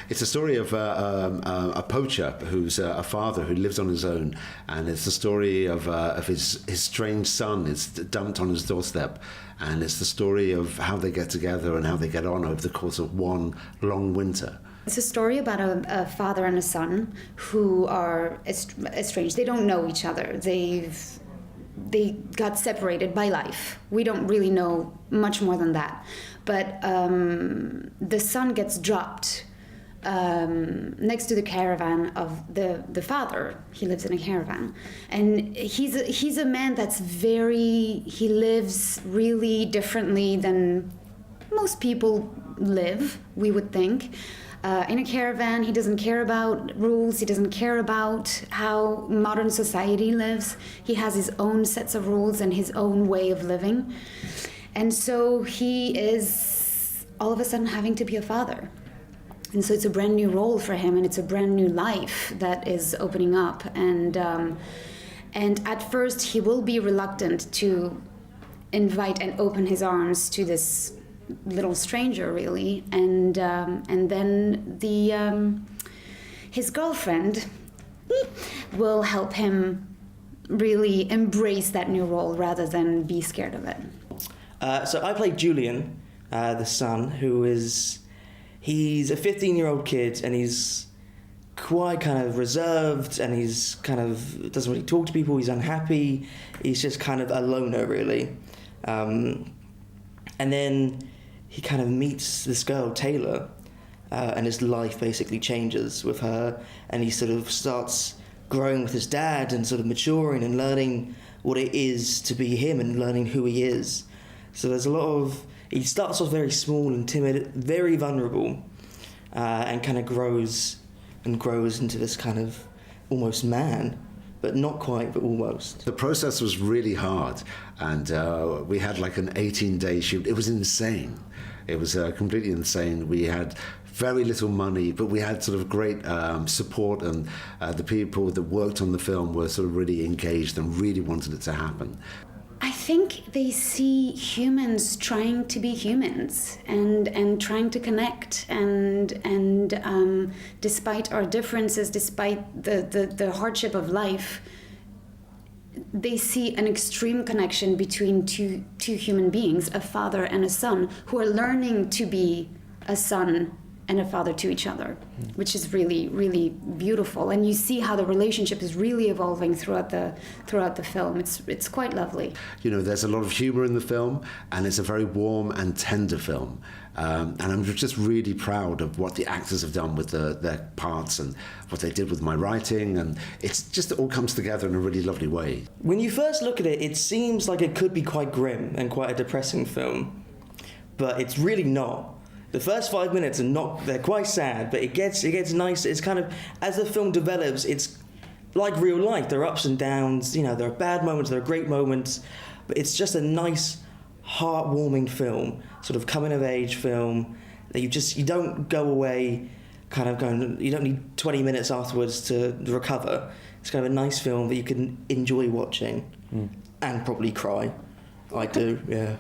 It's a story of a poacher who's a father who lives on his own, and it's the story of his strange son is dumped on his doorstep, and it's the story of how they get together and how they get on over the course of one long winter. It's a story about a father and a son who are estranged. They don't know each other. They got separated by life. We don't really know much more than that. But the son gets dropped next to the caravan of the father. He lives in a caravan. And he's a man that's he lives really differently than most people live, we would think. In a caravan, he doesn't care about rules, he doesn't care about how modern society lives. He has his own sets of rules and his own way of living. And so he is all of a sudden having to be a father. And so it's a brand new role for him, and it's a brand new life that is opening up. And at first he will be reluctant to invite and open his arms to this little stranger, really, and then his girlfriend will help him really embrace that new role rather than be scared of it. So I played Julian, the son, he's a 15-year-old kid, and he's quite kind of reserved, and he's kind of doesn't really talk to people. He's unhappy. He's just kind of a loner, really. And then he kind of meets this girl, Taylor, and his life basically changes with her, and he sort of starts growing with his dad and sort of maturing and learning what it is to be him and learning who he is. So there's a lot of... He starts off very small and timid, very vulnerable, and kind of grows into this kind of almost man. But not quite, but almost. The process was really hard, and we had like an 18-day shoot. It was insane. It was completely insane. We had very little money, but we had sort of great support, and the people that worked on the film were sort of really engaged and really wanted it to happen. I think they see humans trying to be humans and trying to connect, and despite our differences, despite the hardship of life, they see an extreme connection between two human beings, a father and a son, who are learning to be a son and a father to each other, which is really, really beautiful. And you see how the relationship is really evolving throughout the film. It's quite lovely. You know, there's a lot of humor in the film, and it's a very warm and tender film. And I'm just really proud of what the actors have done with their parts and what they did with my writing, and it all comes together in a really lovely way. When you first look at it, it seems like it could be quite grim and quite a depressing film, but it's really not. The first 5 minutes they're quite sad, but it gets nice. It's kind of, as the film develops, it's like real life. There are ups and downs, you know, there are bad moments, there are great moments, but it's just a nice, heartwarming film, sort of coming-of-age film that you don't go away kind of going, you don't need 20 minutes afterwards to recover. It's kind of a nice film that you can enjoy watching and probably cry. I do, yeah.